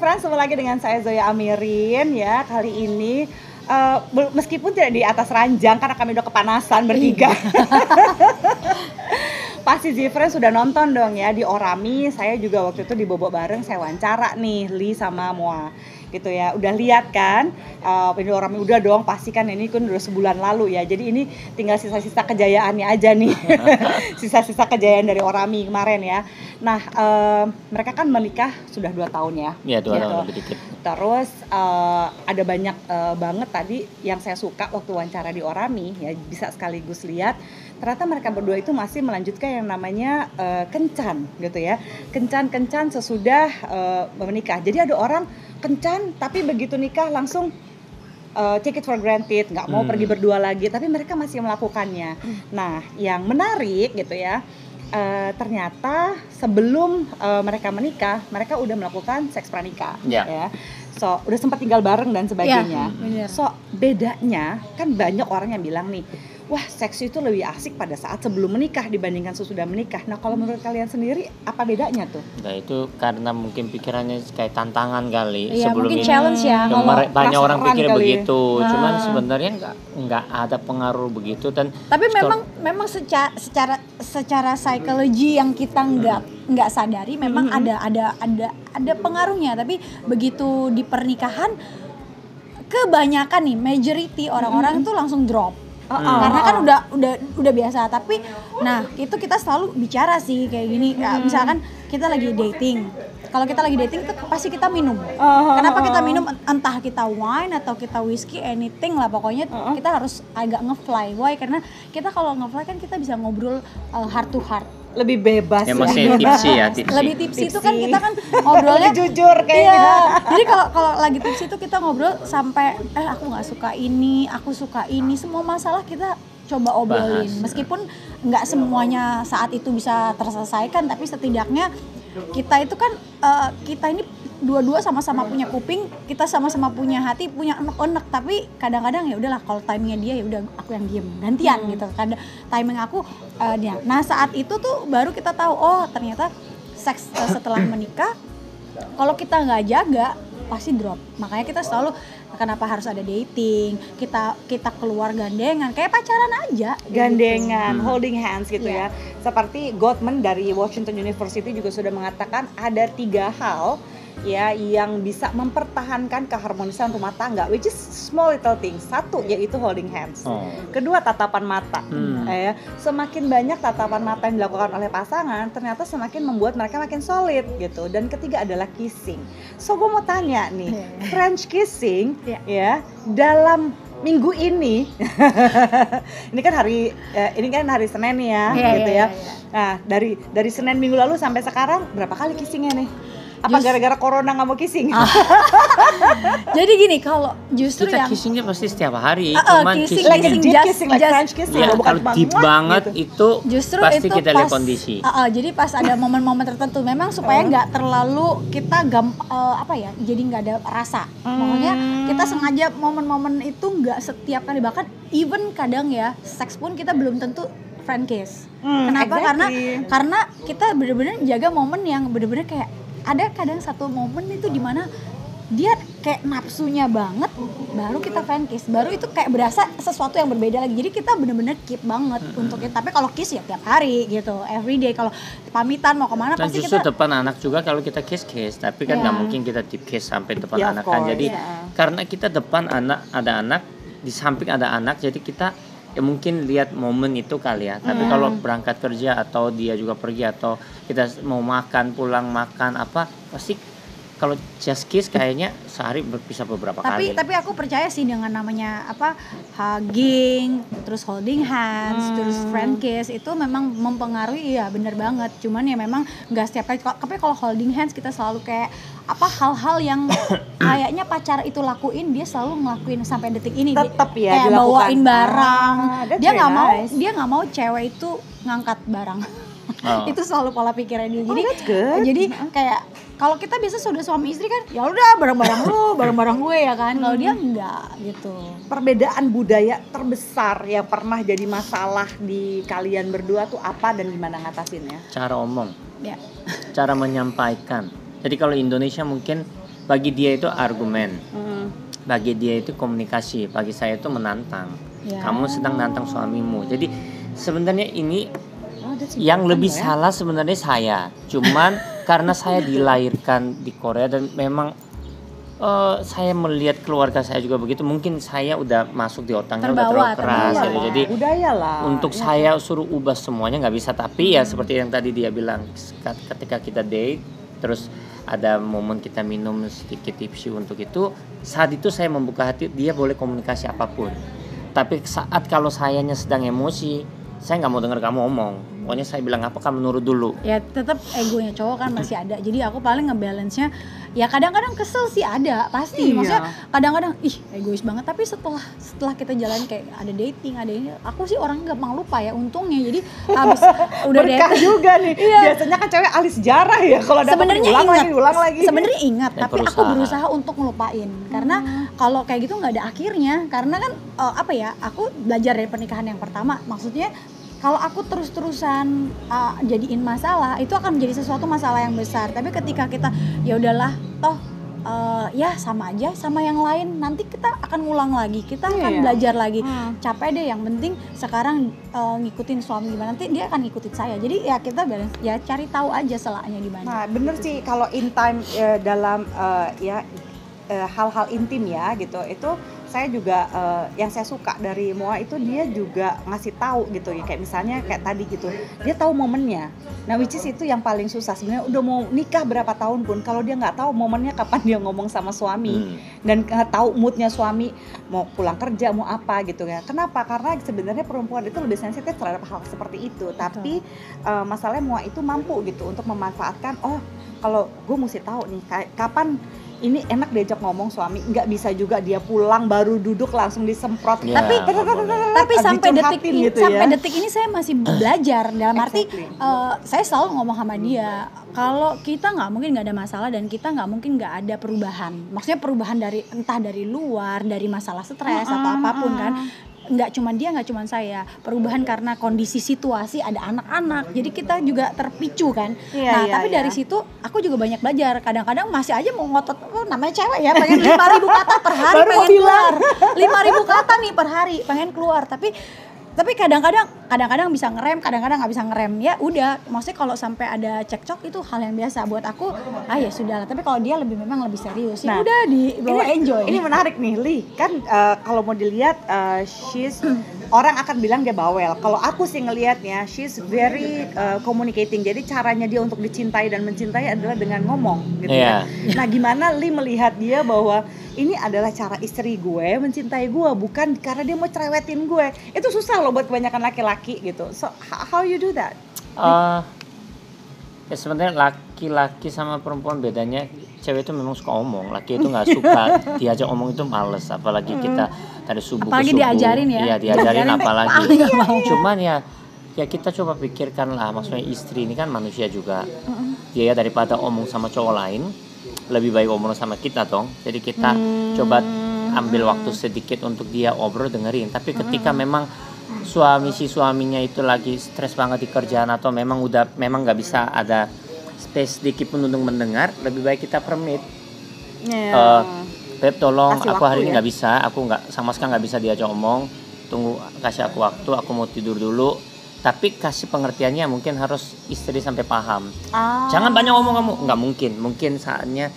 Friends, ketemu lagi dengan saya Zoya Amirin ya. Kali ini meskipun tidak di atas ranjang karena kami udah kepanasan bertiga. Pasti Z-Friends sudah nonton dong ya di Orami. Saya juga waktu itu di Bobo bareng, saya wawancara nih Lee sama Moa gitu ya. Udah lihat kan di Orami? Udah dong, pasti kan ini kan udah sebulan lalu ya. Jadi ini tinggal sisa-sisa kejayaannya aja nih. Sisa-sisa kejayaan dari Orami kemarin ya. Nah, mereka kan menikah sudah 2 tahun ya. Iya, 2 tahun lebih dikit. Terus ada banyak banget tadi yang saya suka waktu wawancara di Orami ya, bisa sekaligus lihat ternyata mereka berdua itu masih melanjutkan yang namanya kencan gitu ya. Kencan sesudah menikah. Jadi ada orang kencan tapi begitu nikah langsung take it for granted, nggak mau pergi berdua lagi, tapi mereka masih melakukannya. Nah, yang menarik gitu ya, ternyata sebelum mereka menikah, mereka udah melakukan seks pranikah, ya. So udah sempat tinggal bareng dan sebagainya. So bedanya kan banyak orang yang bilang nih, wah seks itu lebih asik pada saat sebelum menikah dibandingkan sesudah menikah. Nah kalau menurut kalian sendiri apa bedanya tuh? Nah itu karena mungkin pikirannya kayak tantangan kali. Iya, sebelum mungkin ini. challenge ya. Banyak orang pikir begitu. Cuman sebenarnya nggak ada pengaruh begitu dan. Tapi memang secara psikologi yang kita nggak sadari memang ada pengaruhnya. Tapi begitu di pernikahan kebanyakan nih majority orang-orang tuh langsung drop. Karena kan udah biasa. Tapi nah itu kita selalu bicara sih kayak gini. Misalkan kita lagi dating. Kalau kita lagi dating itu pasti kita minum. Kenapa kita minum? Entah kita wine atau kita whiskey, anything lah pokoknya kita harus agak nge-fly. Why? Karena kita kalau nge-fly kan kita bisa ngobrol heart to heart. Lebih bebas ya. Maksudnya tipsi ya, tipsi. Lebih tipsi itu kan kita kan ngobrolnya jujur kayaknya. Iya. Jadi kalau lagi tipsi itu kita ngobrol sampai aku nggak suka ini, aku suka ini, semua masalah kita coba obrolin. Meskipun nggak semuanya saat itu bisa terselesaikan, tapi setidaknya kita itu kan kita ini dua-dua sama-sama punya kuping, kita sama-sama punya hati, punya enek-enek, tapi kadang-kadang ya udahlah kalau timingnya dia ya udah aku yang diem gantian gitu. Kadang timing aku dia. Nah saat itu tuh baru kita tahu oh ternyata seks setelah menikah kalau kita nggak jaga pasti drop. Makanya kita selalu kenapa harus ada dating, kita keluar gandengan kayak pacaran aja, gandengan, holding hands gitu ya. Seperti Gottman dari Washington University juga sudah mengatakan ada 3 hal ya yang bisa mempertahankan keharmonisan rumah tangga, which is small little things. 1 yaitu holding hands. Kedua tatapan mata. Semakin banyak tatapan mata yang dilakukan oleh pasangan, ternyata semakin membuat mereka makin solid gitu. Dan ketiga adalah kissing. So gue mau tanya nih, French kissing ya dalam minggu ini, ini kan hari Senin nih ya, gitu ya. Nah dari Senin minggu lalu sampai sekarang berapa kali kissingnya nih? Apa gara-gara corona nggak mau kissing? Jadi gini, kalau justru kita yang kissingnya pasti setiap hari, cuman kissing like French kissing, ya, bukan kalau deep banget gitu. Justru pasti itu kita lihat kondisi. Jadi pas ada momen-momen tertentu, memang supaya nggak terlalu kita jadi nggak ada rasa. Makanya kita sengaja momen-momen itu nggak setiap kali, bahkan even kadang ya seks pun kita belum tentu friend kiss. Kenapa? Karena kita benar-benar jaga momen yang benar-benar kayak ada kadang satu momen itu dimana dia kayak nafsunya banget, baru kita fan kiss, baru itu kayak berasa sesuatu yang berbeda lagi. Jadi kita bener-bener keep banget untuk itu. Tapi kalau kiss ya tiap hari gitu, everyday. Kalau pamitan mau kemana dan pasti justru kita depan anak juga kalau kita kiss, tapi kan nggak mungkin kita deep kiss sampai depan anak kan. Jadi karena kita depan ada anak, di samping ada anak, jadi kita ya mungkin lihat momen itu kali ya. Tapi kalau berangkat kerja atau dia juga pergi atau kita mau makan, pulang makan apa, pasti kalau just kiss kayaknya sehari bisa beberapa kali. Tapi aku percaya sih dengan namanya hugging, terus holding hands, terus friend kiss itu memang mempengaruhi, ya benar banget. Cuman ya memang nggak setiap kali. Tapi kalau holding hands kita selalu kayak hal-hal yang kayaknya pacar itu lakuin, dia selalu ngelakuin sampai detik ini. Tetap ya kayak dilakukan. Bawain barang. Dia nggak mau cewek itu ngangkat barang. Itu selalu pola pikirnya dia. Jadi kayak kalau kita biasa sudah suami istri kan, ya udah barang-barang lu, barang-barang gue ya kan. Kalau dia enggak gitu. Perbedaan budaya terbesar yang pernah jadi masalah di kalian berdua tuh apa dan gimana ngatasinnya? Cara omong, ya. Cara menyampaikan. Jadi kalau Indonesia mungkin bagi dia itu argumen, bagi dia itu komunikasi, bagi saya itu menantang. Kamu sedang nantang suamimu. Jadi sebenarnya ini yang lebih salah sebenarnya saya. Cuman karena saya dilahirkan di Korea dan memang saya melihat keluarga saya juga begitu, mungkin saya udah masuk di otaknya udah terlalu keras gitu. Jadi untuk saya suruh ubah semuanya nggak bisa, tapi ya seperti yang tadi dia bilang, ketika kita date terus ada momen kita minum sedikit tipsi untuk itu, saat itu saya membuka hati, dia boleh komunikasi apapun. Tapi saat kalau sayanya sedang emosi, saya nggak mau dengar kamu ngomong. Pokoknya saya bilang apa, kamu nurut dulu. Ya tetap egonya cowok kan masih ada. Jadi aku paling ngebalance-nya ya kadang-kadang kesel sih ada pasti. Maksudnya kadang-kadang egois banget. Tapi setelah kita jalan kayak ada dating, ada ini, aku sih orang gampang lupa ya untungnya. Jadi habis udah berkah juga nih. Biasanya kan cewek ahli sejarah ya kalau ada ulang lagi. Sebenarnya ingat, tapi aku berusaha untuk ngelupain. Karena kalau kayak gitu nggak ada akhirnya. Karena kan aku belajar dari pernikahan yang pertama. Maksudnya kalau aku terus-terusan jadiin masalah, itu akan menjadi sesuatu masalah yang besar. Tapi ketika kita ya udahlah, toh ya sama aja sama yang lain, nanti kita akan ngulang lagi, kita akan belajar lagi. Capek deh, yang penting sekarang ngikutin suami gimana, nanti dia akan ngikutin saya. Jadi ya kita balance, ya cari tahu aja selanya di mana. Nah bener sih, kalau in time dalam hal-hal intim ya gitu, itu saya juga yang saya suka dari Moa itu dia juga ngasih tahu gitu ya, kayak misalnya kayak tadi gitu, dia tahu momennya. Nah which is itu yang paling susah sebenarnya, udah mau nikah berapa tahun pun kalau dia nggak tahu momennya kapan dia ngomong sama suami dan nggak tahu moodnya suami mau pulang kerja mau apa gitu ya. Kenapa? Karena sebenarnya perempuan itu lebih sensitif terhadap hal seperti itu. Tapi masalahnya Moa itu mampu gitu untuk memanfaatkan, oh kalau gue mesti tahu nih kapan ini enak diajak ngomong suami, nggak bisa juga dia pulang baru duduk langsung disemprot. Tapi sampai detik ini, gitu detik ini saya masih belajar dalam arti saya selalu ngomong sama dia, kalau kita nggak mungkin nggak ada masalah dan kita nggak mungkin nggak ada perubahan. Maksudnya perubahan dari entah dari luar, dari masalah stres atau apapun kan. Nggak cuma dia, nggak cuma saya, perubahan karena kondisi situasi, ada anak-anak, jadi kita juga terpicu kan. Tapi dari situ aku juga banyak belajar. Kadang-kadang masih aja mau ngotot, namanya cewek ya, pengen 5.000 kata per hari, pengen keluar 5.000 kata nih per hari, pengen keluar. Tapi kadang-kadang bisa ngerem, kadang-kadang nggak bisa ngerem. Ya udah, maksudnya kalau sampai ada cekcok itu hal yang biasa buat aku. Ya sudahlah. Tapi kalau dia memang lebih serius, ya udah dibawa enjoy. Ini menarik nih, Li. Kan kalau mau dilihat, orang akan bilang dia bawel. Kalau aku sih ngelihatnya, she's very communicating. Jadi caranya dia untuk dicintai dan mencintai adalah dengan ngomong, gitu ya. Nah, gimana Li melihat dia bahwa ini adalah cara istri gue mencintai gue, bukan karena dia mau cerewetin gue. Itu susah loh buat kebanyakan laki-laki gitu. So how you do that? Ya sebenarnya laki-laki sama perempuan bedanya, cewek itu memang suka omong, laki itu nggak suka diajak omong, itu males. Apalagi kita dari subuh apalagi ke subuh. diajarin ya. Iya diajarin apalagi. Cuman ya kita coba pikirkan lah, maksudnya istri ini kan manusia juga. Dia daripada omong sama cowok lain, lebih baik obrol sama kita dong. Jadi kita coba ambil waktu sedikit untuk dia obrol, dengerin. Tapi ketika memang suaminya itu lagi stres banget di kerjaan atau memang nggak bisa ada space sedikit pun untuk mendengar, lebih baik kita permit. Beb tolong, aku hari ini nggak bisa, aku nggak sama sekali nggak bisa diajak omong. Tunggu, kasih aku waktu, aku mau tidur dulu. Tapi kasih pengertiannya, mungkin harus istri sampai paham. Jangan banyak ngomong kamu, nggak mungkin saatnya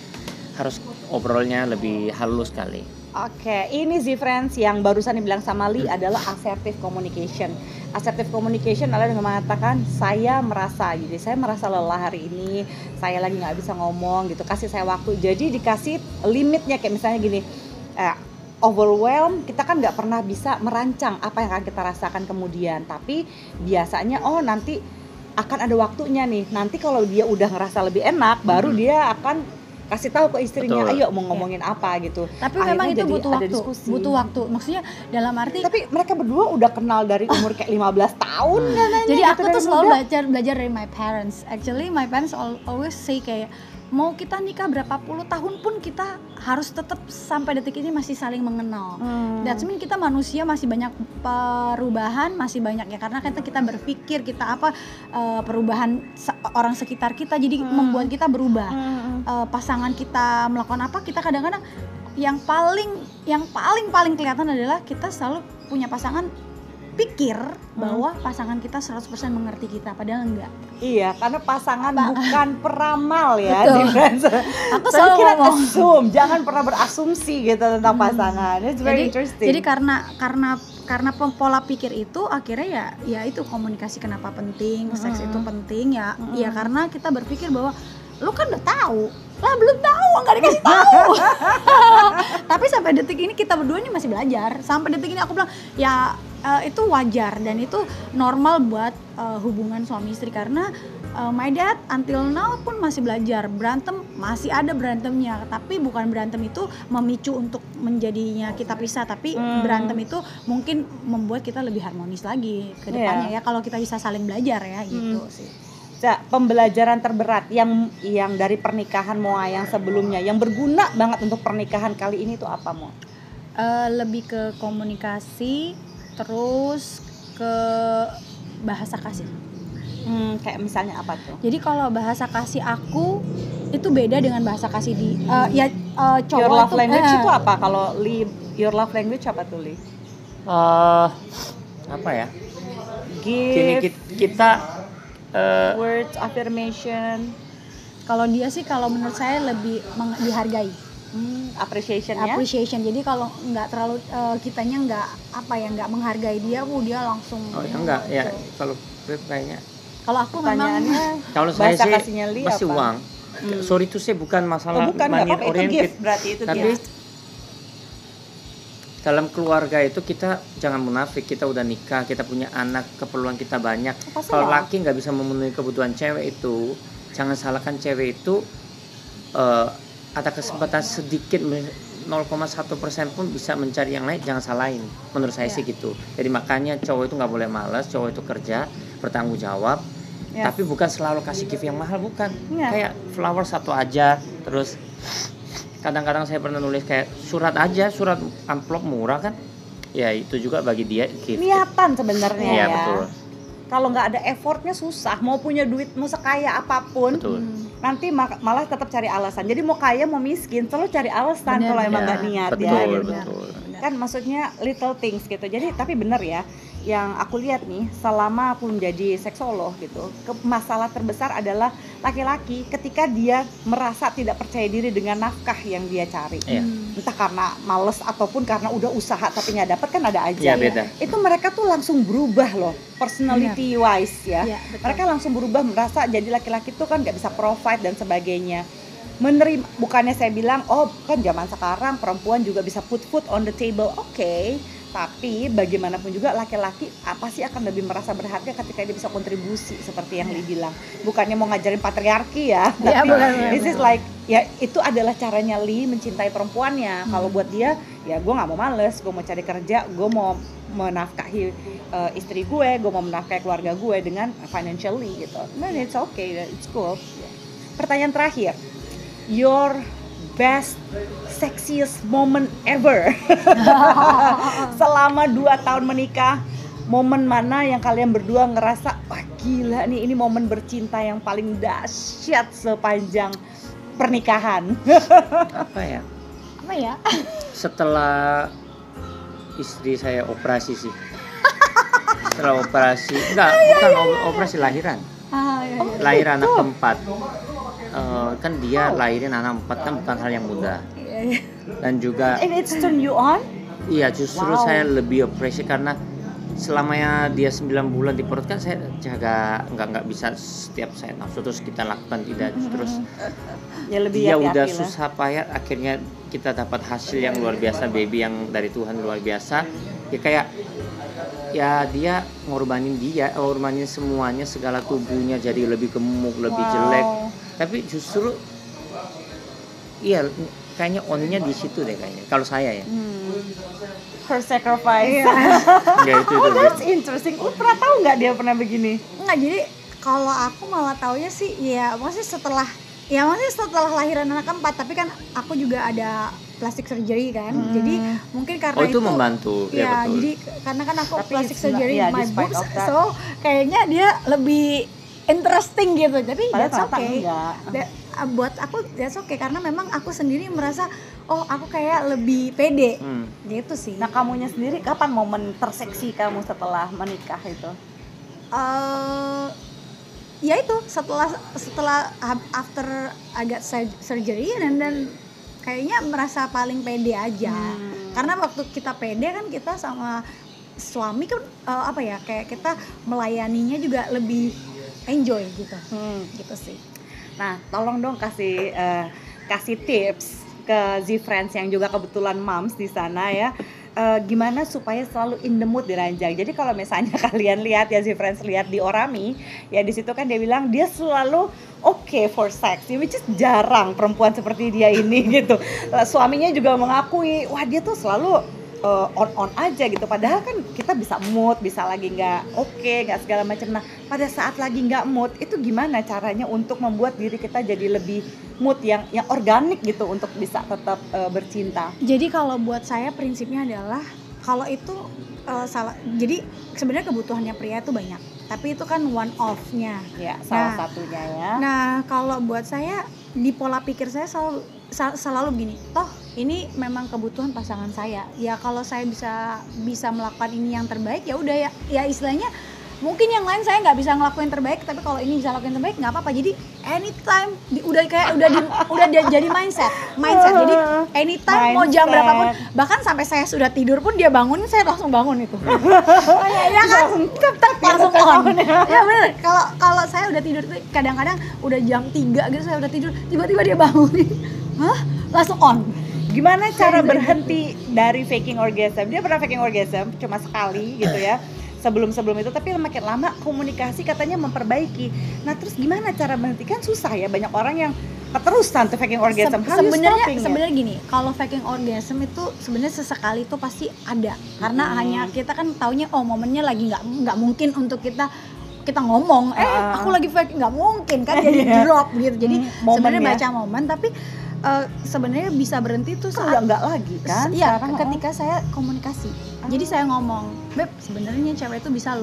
harus obrolnya lebih halus kali. Oke, ini sih friends yang barusan dibilang sama Li adalah assertive communication. Assertive communication adalah dengan mengatakan saya merasa lelah hari ini, saya lagi nggak bisa ngomong gitu, kasih saya waktu. Jadi dikasih limitnya, kayak misalnya gini, overwhelm, kita kan nggak pernah bisa merancang apa yang akan kita rasakan kemudian. Tapi biasanya nanti akan ada waktunya nih. Nanti kalau dia udah ngerasa lebih enak, baru dia akan kasih tahu ke istrinya, ayo mau ngomongin apa gitu. Tapi memang itu butuh waktu. Maksudnya dalam arti. Tapi mereka berdua udah kenal dari umur kayak 15 tahun. Jadi aku tuh selalu belajar dari my parents. Actually my parents always say kayak, mau kita nikah berapa puluh tahun pun kita harus tetap sampai detik ini masih saling mengenal. That's mean kita manusia masih banyak perubahan, masih banyak ya, karena kita berpikir, kita perubahan orang sekitar kita jadi membuat kita berubah. pasangan kita melakukan apa, kita kadang-kadang yang paling kelihatan adalah kita selalu punya pasangan pikir bahwa pasangan kita 100% mengerti kita, padahal enggak. Iya, karena pasangan bukan peramal ya. Aku selalu ngomong, assume, jangan pernah berasumsi gitu tentang pasangan. It's very interesting. Jadi karena pola pikir itu akhirnya ya itu komunikasi kenapa penting, seks itu penting ya. Ya karena kita berpikir bahwa lu kan udah tahu. Lah belum tahu, nggak dikasih tahu. Tapi sampai detik ini kita berdua ini masih belajar. Sampai detik ini aku bilang ya itu wajar dan itu normal buat hubungan suami istri, karena my dad until now pun masih belajar. Berantem masih ada berantemnya, tapi bukan berantem itu memicu untuk menjadinya kita pisah, tapi berantem itu mungkin membuat kita lebih harmonis lagi ke depannya ya, kalau kita bisa saling belajar ya gitu sih. Pembelajaran terberat yang dari pernikahan Moa yang sebelumnya yang berguna banget untuk pernikahan kali ini itu apa, Moa? Lebih ke komunikasi, terus ke bahasa kasih. Kayak misalnya apa tuh? Jadi kalau bahasa kasih aku itu beda dengan bahasa kasih di cowok. Your love language itu apa? Kalau your love language apa tuh, Li? Apa ya? Give. Gini, kita words affirmation. Kalau dia sih, kalau menurut saya lebih dihargai. Appreciation ya. Appreciation. Jadi kalau nggak terlalu kitanya nggak menghargai dia, dia langsung. Oh ya enggak ya. Kalau kayaknya. Kalau aku memang. Kalau saya sih masih apa? uang. Sorry itu sih bukan masalah money oriented. Itu gift, berarti itu tapi gift. Dalam keluarga itu kita jangan munafik, kita udah nikah, kita punya anak, keperluan kita banyak. Kalau laki nggak bisa memenuhi kebutuhan cewek itu, jangan salahkan cewek itu. Ada kesempatan sedikit 0,1% pun bisa mencari yang lain, jangan salahin. Menurut saya sih gitu. Jadi makanya cowok itu nggak boleh malas, cowok itu kerja, bertanggung jawab. Tapi bukan selalu kasih gift yang mahal, bukan. Kayak flower satu aja, terus kadang-kadang saya pernah nulis kayak surat amplop murah kan, ya itu juga bagi dia gift. Niatan sebenarnya ya. Betul. Kalau nggak ada effortnya susah, mau punya duit mau sekaya apapun, nanti malah tetap cari alasan. Jadi mau kaya mau miskin selalu cari alasan kalau emang nggak niat. Betul. Kan maksudnya little things gitu. Jadi tapi bener ya, yang aku lihat nih selama aku menjadi seksolog gitu, masalah terbesar adalah laki-laki ketika dia merasa tidak percaya diri dengan nafkah yang dia cari. Entah karena males ataupun karena udah usaha tapi nggak dapet, kan ada aja. Beda. Itu mereka tuh langsung berubah loh, personality wise ya. Mereka langsung berubah, merasa jadi laki-laki tuh kan nggak bisa provide dan sebagainya. Menerima, bukannya saya bilang oh kan zaman sekarang perempuan juga bisa put food on the table, oke. Tapi bagaimanapun juga laki-laki pasti akan lebih merasa berharga ketika dia bisa kontribusi seperti yang Li bilang. Bukannya mau ngajarin patriarki ya, tapi this is like ya itu adalah caranya Li mencintai perempuannya. Kalau buat dia ya gue nggak mau males, gue mau cari kerja, gue mau menafkahi istri gue mau menafkahi keluarga gue dengan financially gitu. Then it's okay, it's cool. Pertanyaan terakhir, your best sexiest moment ever selama 2 tahun menikah, momen mana yang kalian berdua ngerasa wah gila nih ini momen bercinta yang paling dahsyat sepanjang pernikahan? Apa ya? Setelah istri saya operasi sih. Setelah operasi, bukan operasi lahiran. Lahiran anak keempat. Kan dia lahirin anak 4 kan bukan hal yang mudah. Dan juga and it's turn you on? Iya, justru saya lebih appreciate karena selamanya dia 9 bulan di perut kan saya jaga, nggak bisa setiap saya nafsu terus kita lakukan, tidak. Terus ya lebih dia udah susah payah akhirnya kita dapat hasil yang luar biasa, baby yang dari Tuhan luar biasa. Ya kayak ya dia ngorbanin semuanya, segala tubuhnya jadi lebih gemuk, lebih jelek. Tapi justru iya kayaknya onnya di situ deh kayaknya. Kalau saya ya. Her sacrifice. Ya, itu that's interesting. Lu pernah tahu nggak dia pernah begini? Enggak, jadi kalau aku malah taunya sih ya maksudnya setelah lahiran anak keempat, tapi kan aku juga ada plastic surgery kan. Jadi mungkin karena itu membantu. Ya, betul. jadi karena kan aku plastic surgery my boobs, so kayaknya dia lebih interesting gitu. Tapi that's okay. buat aku that's okay karena memang aku sendiri merasa oh aku kayak lebih pede gitu sih. Nah kamunya sendiri kapan momen terseksi kamu setelah menikah itu? Ya itu setelah after I got surgery dan kayaknya merasa paling pede aja. Karena waktu kita pede kan kita sama suami kan kayak kita melayaninya juga lebih enjoy gitu. Gitu sih. Nah, tolong dong kasih tips ke Z-Friends yang juga kebetulan moms di sana ya. Gimana supaya selalu in the mood di ranjang. Jadi kalau misalnya kalian lihat ya Z-Friends lihat di Orami, ya di situ kan dia bilang dia selalu okay for sex, which is jarang perempuan seperti dia ini gitu. Suaminya juga mengakui, wah dia tuh selalu on aja gitu. Padahal kan kita bisa mood, bisa lagi nggak oke, nggak segala macam. Nah pada saat lagi nggak mood itu gimana caranya untuk membuat diri kita jadi lebih mood yang organik gitu untuk bisa tetap bercinta. Jadi kalau buat saya prinsipnya adalah kalau itu salah. Jadi sebenarnya kebutuhannya pria itu banyak, tapi itu kan one off-nya. Ya, salah satunya ya. Nah, kalau buat saya di pola pikir saya selalu gini, toh ini memang kebutuhan pasangan saya. Ya kalau saya bisa melakukan ini yang terbaik ya udah ya istilahnya mungkin yang lain saya nggak bisa ngelakuin terbaik, tapi kalau ini bisa lakuin terbaik nggak apa-apa. Jadi anytime udah jadi mindset. Jadi anytime mau jam berapapun, bahkan sampai saya sudah tidur pun dia bangunin saya langsung bangun itu. Ya kan langsung on. Ya benar. Kalau saya udah tidur tuh kadang-kadang udah jam 3 gitu saya udah tidur, tiba-tiba dia bangunin. Hah? Langsung on. Gimana cara berhenti dari faking orgasm? Dia pernah faking orgasm cuma sekali gitu ya. Sebelum itu, tapi makin lama komunikasi katanya memperbaiki. Nah terus gimana cara menghentikan? Susah ya, banyak orang yang keterusan tuh faking orgasm. Sebenarnya gini, kalau faking orgasm itu sebenarnya sesekali itu pasti ada. Karena hanya kita kan taunya momennya lagi nggak mungkin untuk kita ngomong aku lagi fake, nggak mungkin kan, jadi drop gitu. Jadi sebenarnya baca momen, tapi sebenarnya bisa berhenti tuh saat enggak lagi kan? Iya, ketika saya komunikasi. Jadi saya ngomong, Beb, sebenarnya cewek itu bisa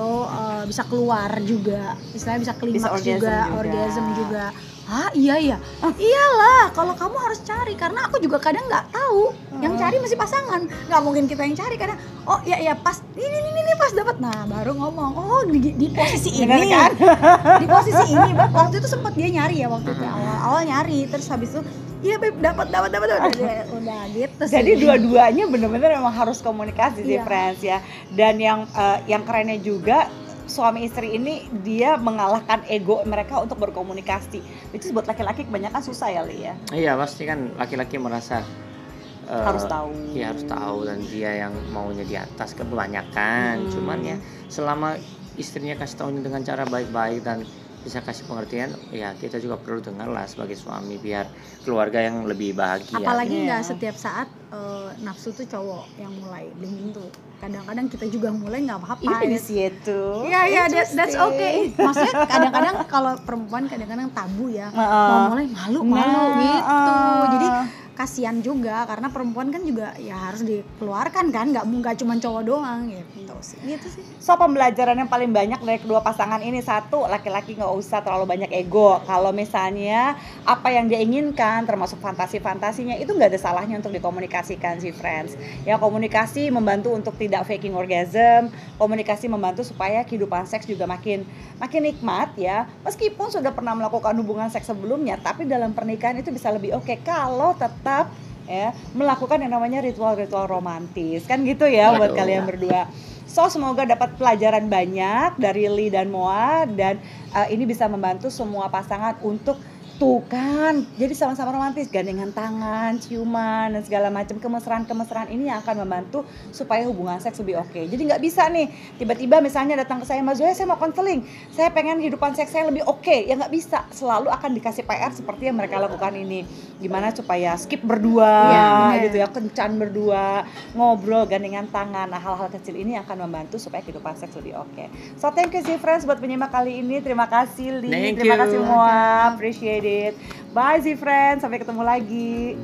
bisa keluar juga, istilahnya bisa klimaks juga, orgasm juga. Ah iya iyalah, kalau kamu harus cari, karena aku juga kadang nggak tahu, yang cari masih pasangan, nggak mungkin kita yang cari, kadang oh ya pas ini pas dapat, nah baru ngomong oh di posisi ini kan? Di posisi ini. Waktu itu sempat dia nyari ya, waktu itu awal nyari, terus habis itu iya Beb dapat udah gitu sih. Jadi dua-duanya benar-benar memang harus komunikasi sih friends ya. Dan yang kerennya juga suami istri ini dia mengalahkan ego mereka untuk berkomunikasi. Which is buat laki-laki kebanyakan susah ya Li ya. Iya pasti kan laki-laki merasa harus tahu. Iya harus tahu, dan dia yang maunya di atas kebanyakan. Cuman ya selama istrinya kasih tahunya dengan cara baik-baik dan bisa kasih pengertian, ya kita juga perlu dengar lah sebagai suami biar keluarga yang lebih bahagia. Apalagi nggak setiap saat nafsu tuh cowok yang mulai, belum tentu. Kadang-kadang kita juga mulai nggak apa-apa. Inisiatif. Iya, that's okay. Maksudnya kadang-kadang kalau perempuan kadang-kadang tabu ya, mau mulai malu gitu. Jadi kasihan juga karena perempuan kan juga ya harus dikeluarkan kan, nggak cuma cowok doang gitu sih. So pembelajaran yang paling banyak dari kedua pasangan ini, satu, laki-laki nggak usah terlalu banyak ego. Kalau misalnya apa yang dia inginkan termasuk fantasi-fantasinya itu nggak ada salahnya untuk dikomunikasikan sih friends. Ya komunikasi membantu untuk tidak faking orgasm, komunikasi membantu supaya kehidupan seks juga makin nikmat ya. Meskipun sudah pernah melakukan hubungan seks sebelumnya, tapi dalam pernikahan itu bisa lebih oke kalau tetap ya melakukan yang namanya ritual-ritual romantis kan gitu ya. Betul. Buat kalian berdua. So semoga dapat pelajaran banyak dari Lee dan Moa, dan ini bisa membantu semua pasangan untuk tuh kan jadi sama-sama romantis, gandengan tangan, ciuman dan segala macam kemesraan ini yang akan membantu supaya hubungan seks lebih oke. Jadi nggak bisa nih tiba-tiba misalnya datang ke saya, Mas Zoya saya mau konseling, saya pengen kehidupan seks saya lebih oke, ya nggak bisa. Selalu akan dikasih PR seperti yang mereka lakukan ini, gimana supaya skip berdua gitu ya, kencan berdua, ngobrol, gandengan tangan. Nah hal-hal kecil ini akan membantu supaya kehidupan seks lebih oke. So thank you Z-Friends buat penyimak kali ini. Terima kasih Lee, terima kasih semua, appreciate it. Bye Z-Friends, sampai ketemu lagi.